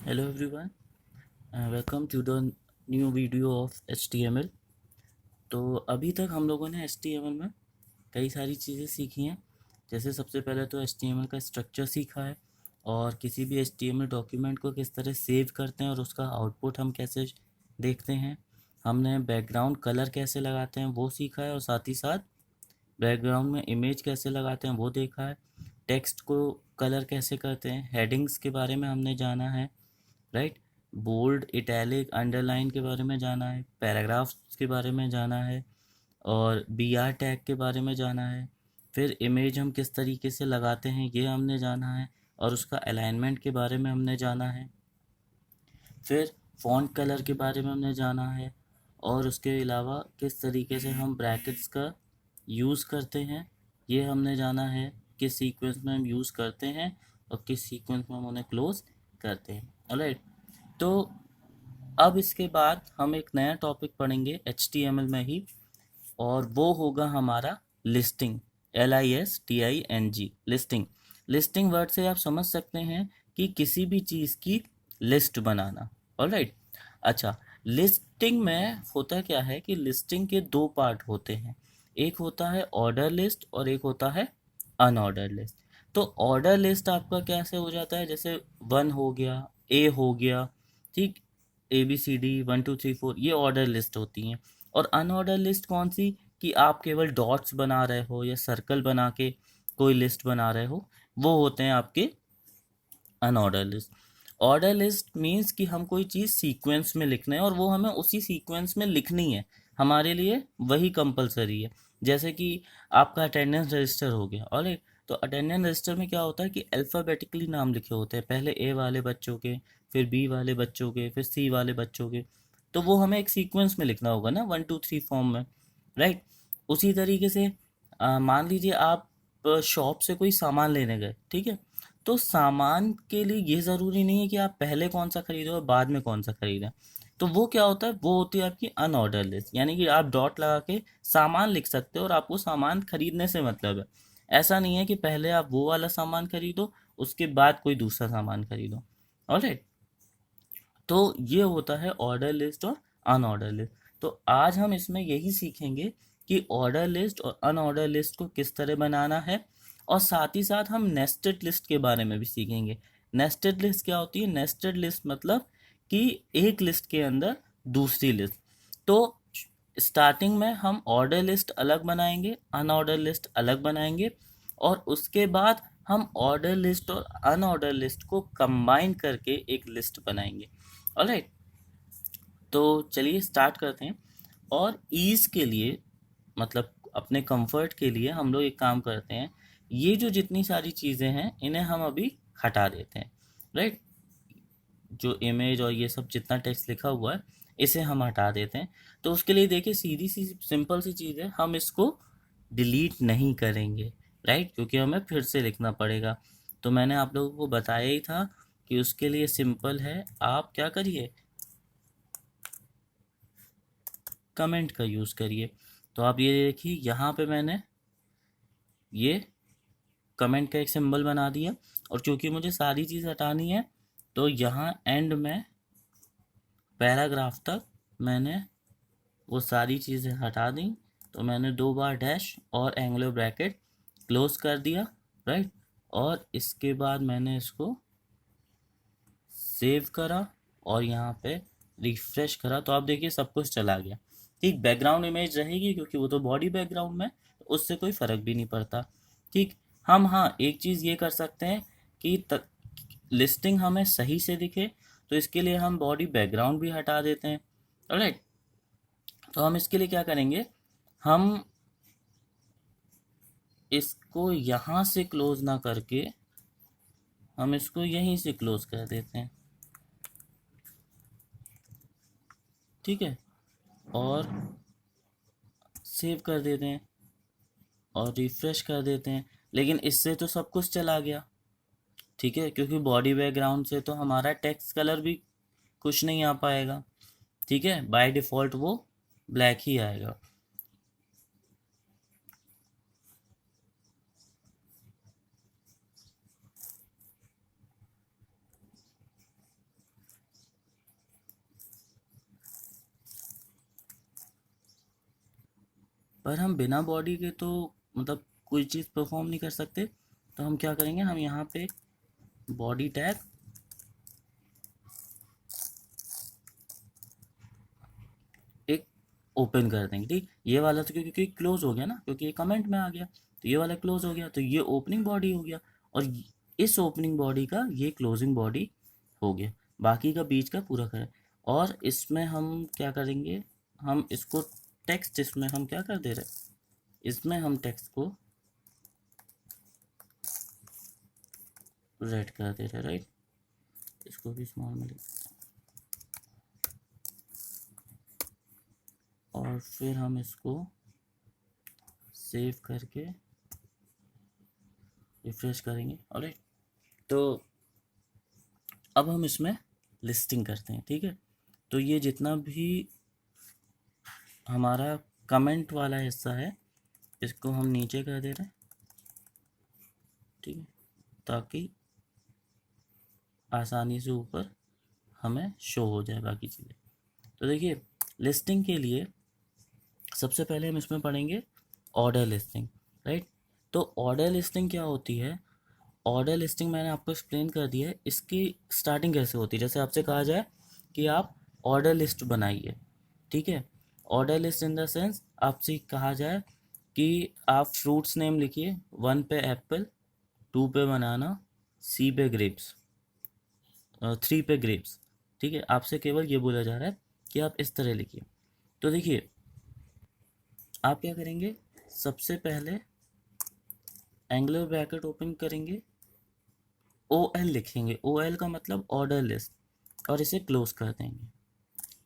Hello everyone, welcome to the new video of HTML। तो अभी तक हम लोगों ने HTML में कई सारी चीज़ें सीखी हैं। जैसे सबसे पहले तो HTML का स्ट्रक्चर सीखा है और किसी भी HTML डॉक्यूमेंट को किस तरह सेव करते हैं और उसका आउटपुट हम कैसे देखते हैं। हमने बैकग्राउंड कलर कैसे लगाते हैं वो सीखा है और साथ ही साथ बैकग्राउंड में इमेज कैसे लगाते हैं वो देखा है। टेक्स्ट को कलर कैसे करते हैं, हेडिंग्स के बारे में हमने जाना है, राइट। बोल्ड, इटैलिक, अंडरलाइन के बारे में जाना है, पैराग्राफ्स के बारे में जाना है और बी आर टैग के बारे में जाना है। फिर इमेज हम किस तरीके से लगाते हैं ये हमने जाना है और उसका अलाइनमेंट के बारे में हमने जाना है। फिर फ़ॉन्ट कलर के बारे में हमने जाना है और उसके अलावा किस तरीके से हम ब्रैकेट्स का यूज़ करते हैं ये हमने जाना है, किस सीक्वेंस में हम यूज़ करते हैं और किस सीक्वेंस में हम उन्हें क्लोज करते हैं। ऑलराइट। तो अब इसके बाद हम एक नया टॉपिक पढ़ेंगे HTML में ही और वो होगा हमारा listing. LISTING, listing. Listing word से आप समझ सकते हैं कि किसी भी चीज़ की लिस्ट बनाना। ऑलराइट। अच्छा, लिस्टिंग में होता क्या है कि लिस्टिंग के दो पार्ट होते हैं। एक होता है ऑर्डर लिस्ट और एक होता है अनऑर्डर लिस्ट। तो ऑर्डर लिस्ट आपका कैसे हो जाता है, जैसे 1 हो गया, ए हो गया, ठीक, ABCD 1 2 3 4, ये ऑर्डर लिस्ट होती हैं। और अनऑर्डर लिस्ट कौन सी, कि आप केवल डॉट्स बना रहे हो या सर्कल बना के कोई लिस्ट बना रहे हो, वो होते हैं आपके unordered list. Order list means कि हम कोई चीज़ सीक्वेंस में लिख रहे हैं और वो हमें उसी सीक्वेंस में लिखनी है, हमारे लिए वही कंपलसरी है। जैसे कि आपका अटेंडेंस रजिस्टर हो गया, और तो अटेंडेंस रजिस्टर में क्या होता है कि अल्फ़ाबेटिकली नाम लिखे होते हैं, पहले ए वाले बच्चों के, फिर बी वाले बच्चों के, फिर सी वाले बच्चों के। तो वो हमें एक सीक्वेंस में लिखना होगा ना, 1 2 3 फॉर्म में, राइट। उसी तरीके से मान लीजिए आप शॉप से कोई सामान लेने गए, ठीक है। तो सामान के लिए ये ज़रूरी नहीं है कि आप पहले कौन सा खरीदो और बाद में कौन सा खरीदें। तो वो क्या होता है, वो होती है आपकी अनऑर्डर लिस्ट, यानी कि आप डॉट लगा के सामान लिख सकते हो और आपको सामान खरीदने से मतलब है। ऐसा नहीं है कि पहले आप वो वाला सामान खरीदो उसके बाद कोई दूसरा सामान खरीदो। ऑलराइट। तो ये होता है ऑर्डर लिस्ट और अनऑर्डर लिस्ट। तो आज हम इसमें यही सीखेंगे कि ऑर्डर लिस्ट और अनऑर्डर लिस्ट को किस तरह बनाना है और साथ ही साथ हम नेस्टेड लिस्ट के बारे में भी सीखेंगे। नेस्टेड लिस्ट क्या होती है, नेस्टेड लिस्ट मतलब कि एक लिस्ट के अंदर दूसरी लिस्ट। तो स्टार्टिंग में हम ऑर्डर लिस्ट अलग बनाएंगे, अनऑर्डर लिस्ट अलग बनाएंगे और उसके बाद हम ऑर्डर लिस्ट और अनऑर्डर लिस्ट को कंबाइन करके एक लिस्ट बनाएंगे। ऑलराइट। तो चलिए स्टार्ट करते हैं। और ईज़ के लिए, मतलब अपने कंफर्ट के लिए, हम लोग एक काम करते हैं, ये जो जितनी सारी चीज़ें हैं इन्हें हम अभी हटा देते हैं, राइट। जो इमेज और ये सब जितना टेक्स्ट लिखा हुआ है इसे हम हटा देते हैं। तो उसके लिए देखिए सीधी सी सिंपल सी चीज़ है, हम इसको डिलीट नहीं करेंगे, राइट, क्योंकि हमें फिर से लिखना पड़ेगा। तो मैंने आप लोगों को बताया ही था कि उसके लिए सिंपल है, आप क्या करिए, कमेंट का यूज़ करिए। तो आप ये देखिए यहाँ पे मैंने ये कमेंट का एक सिंबल बना दिया और क्योंकि मुझे सारी चीज़ हटानी है तो यहाँ एंड में पैराग्राफ तक मैंने वो सारी चीज़ें हटा दी। तो मैंने 2 बार डैश और एंगुलर ब्रैकेट क्लोज कर दिया, राइट। और इसके बाद मैंने इसको सेव करा और यहाँ पे रिफ्रेश करा तो आप देखिए सब कुछ चला गया। ठीक, बैकग्राउंड इमेज रहेगी क्योंकि वो तो बॉडी बैकग्राउंड में, तो उससे कोई फ़र्क भी नहीं पड़ता। ठीक। हम हाँ एक चीज़ ये कर सकते हैं कि लिस्टिंग हमें सही से दिखे, तो इसके लिए हम बॉडी बैकग्राउंड भी हटा देते हैं। राइट। तो हम इसके लिए क्या करेंगे, हम इसको यहाँ से क्लोज ना करके हम इसको यहीं से क्लोज कर देते हैं, ठीक है, और सेव कर देते हैं और रिफ्रेश कर देते हैं। लेकिन इससे तो सब कुछ चला गया, ठीक है, क्योंकि बॉडी बैकग्राउंड से तो हमारा टेक्स्ट कलर भी कुछ नहीं आ पाएगा, ठीक है, बाय डिफ़ॉल्ट वो ब्लैक ही आएगा। पर हम बिना बॉडी के तो मतलब कोई चीज़ परफॉर्म नहीं कर सकते। तो हम क्या करेंगे, हम यहाँ पे बॉडी टैग एक ओपन कर देंगे। ठीक, ये वाला तो क्योंकि क्लोज हो गया ना, क्योंकि ये कमेंट में आ गया, तो ये वाला क्लोज हो गया, तो ये ओपनिंग बॉडी हो गया, और इस ओपनिंग बॉडी का ये क्लोजिंग बॉडी हो गया। बाकी का बीच का पूरा करें, और इसमें हम क्या करेंगे, हम इसको टेक्स्ट, इसमें हम क्या कर दे रहे हैं, इसमें हम टेक्स्ट को रेड कर दे रहे हैं, राइट। इसको भी स्मॉल में लिख, और फिर हम इसको सेव करके रिफ्रेश करेंगे। और तो अब हम इसमें लिस्टिंग करते हैं। ठीक है, तो ये जितना भी हमारा कमेंट वाला हिस्सा है, इसको हम नीचे कर दे रहे हैं। ठीक है, ताकि आसानी से ऊपर हमें शो हो जाए बाकी चीज़ें। तो देखिए, लिस्टिंग के लिए सबसे पहले हम इसमें पढ़ेंगे ऑर्डर लिस्टिंग, राइट। तो ऑर्डर लिस्टिंग क्या होती है, ऑर्डर लिस्टिंग मैंने आपको एक्सप्लेन कर दिया है। इसकी स्टार्टिंग कैसे होती है, जैसे आपसे कहा जाए कि आप ऑर्डर लिस्ट बनाइए। ठीक है, order list in the sense आपसे कहा जाए कि आप फ्रूट्स नेम लिखिए, 1 पे एप्पल, 2 पे बनाना, सी पे ग्रेप्स, 3 पे ग्रेप्स। ठीक है, आपसे केवल ये बोला जा रहा है कि आप इस तरह लिखिए। तो देखिए, आप क्या करेंगे, सबसे पहले एंगुलर ब्रैकेट ओपन करेंगे, ओ एल लिखेंगे, ओ एल का मतलब ऑर्डर लिस्ट, और इसे क्लोज कर देंगे।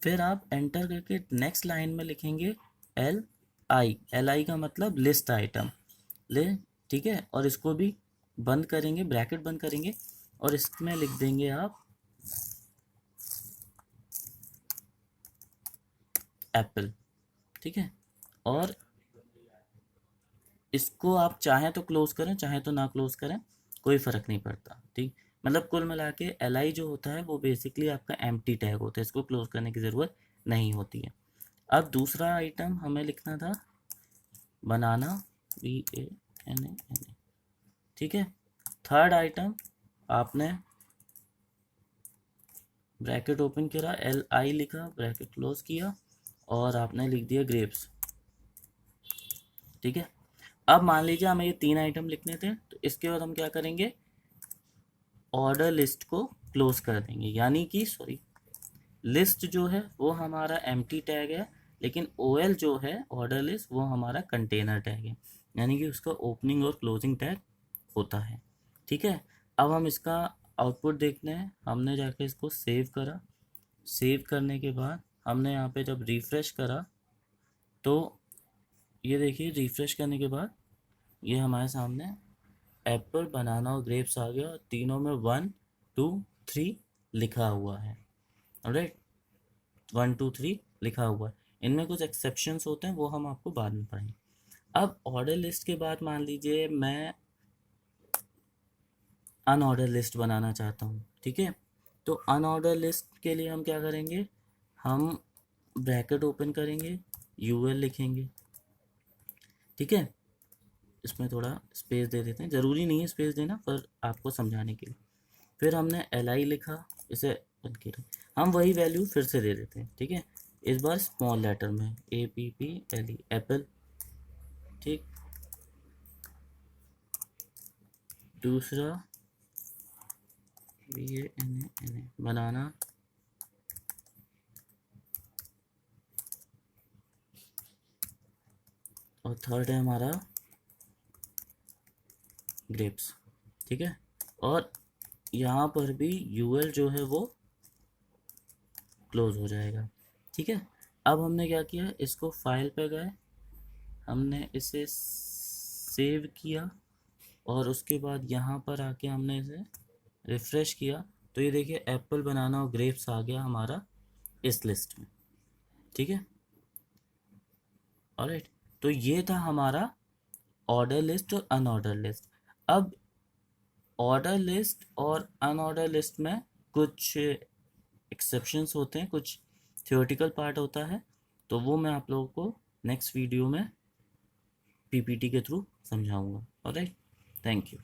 फिर आप एंटर करके नेक्स्ट लाइन में लिखेंगे एल आई, एल आई का मतलब लिस्ट आइटम ले। ठीक है, और इसको भी बंद करेंगे, ब्रैकेट बंद करेंगे, और इसमें लिख देंगे आप एप्पल। ठीक है, और इसको आप चाहें तो क्लोज करें, चाहें तो ना क्लोज करें, कोई फ़र्क नहीं पड़ता। ठीक, मतलब कुल मिला के एल आई जो होता है वो बेसिकली आपका एम्प्टी टैग होता है, इसको क्लोज करने की ज़रूरत नहीं होती है। अब दूसरा आइटम हमें लिखना था बनाना, BANANA। ठीक है, थर्ड आइटम आपने ब्रैकेट ओपन करा, LI लिखा, ब्रैकेट क्लोज किया, और आपने लिख दिया ग्रेप्स। ठीक है, अब मान लीजिए हमें ये 3 आइटम लिखने थे, तो इसके बाद हम क्या करेंगे, ऑर्डर लिस्ट को क्लोज कर देंगे। यानी कि सॉरी, लिस्ट जो है वो हमारा एम्प्टी टैग है, लेकिन OL जो है ऑर्डर लिस्ट, वो हमारा कंटेनर टैग है, यानी कि उसका ओपनिंग और क्लोजिंग टैग होता है। ठीक है, अब हम इसका आउटपुट देखते हैं। हमने जाकर इसको सेव करा, सेव करने के बाद हमने यहाँ पे जब रिफ़्रेश करा, तो ये देखिए, रिफ़्रेश करने के बाद ये हमारे सामने एप्पल, बनाना और ग्रेप्स आ गया, और तीनों में 1 2 3 लिखा हुआ है। ऑलराइट, 1 2 3 लिखा हुआ है। इनमें कुछ एक्सेप्शंस होते हैं, वो हम आपको बाद में पढ़ेंगे। अब ऑर्डर लिस्ट के बाद मान लीजिए मैं अनऑर्डर लिस्ट बनाना चाहता हूँ। ठीक है, तो अनऑर्डर लिस्ट के लिए हम क्या करेंगे, हम ब्रैकेट ओपन करेंगे, UL लिखेंगे। ठीक है, इसमें थोड़ा स्पेस दे देते हैं, ज़रूरी नहीं है स्पेस देना, पर आपको समझाने के लिए। फिर हमने LI लिखा, इसे बंद किया, हम वही वैल्यू फिर से दे देते हैं। ठीक है, इस बार स्मॉल लेटर में APPLE, एप्पल। ठीक, दूसरा BANANA, बनाना, और थर्ड है हमारा ग्रेप्स। ठीक है, और यहाँ पर भी UL जो है वो क्लोज हो जाएगा। ठीक है, अब हमने क्या किया, इसको फाइल पे गए, हमने इसे सेव किया, और उसके बाद यहाँ पर आके हमने इसे रिफ़्रेश किया, तो ये देखिए एप्पल, बनाना और ग्रेप्स आ गया हमारा इस लिस्ट में। ठीक है, ऑलराइट, तो ये था हमारा ऑर्डर लिस्ट और अनऑर्डर लिस्ट। अब ऑर्डर लिस्ट और अनऑर्डर लिस्ट में कुछ एक्सेप्शंस होते हैं, कुछ थियोरेटिकल पार्ट होता है, तो वो मैं आप लोगों को नेक्स्ट वीडियो में पीपीटी के थ्रू समझाऊंगा। Alright, thank you.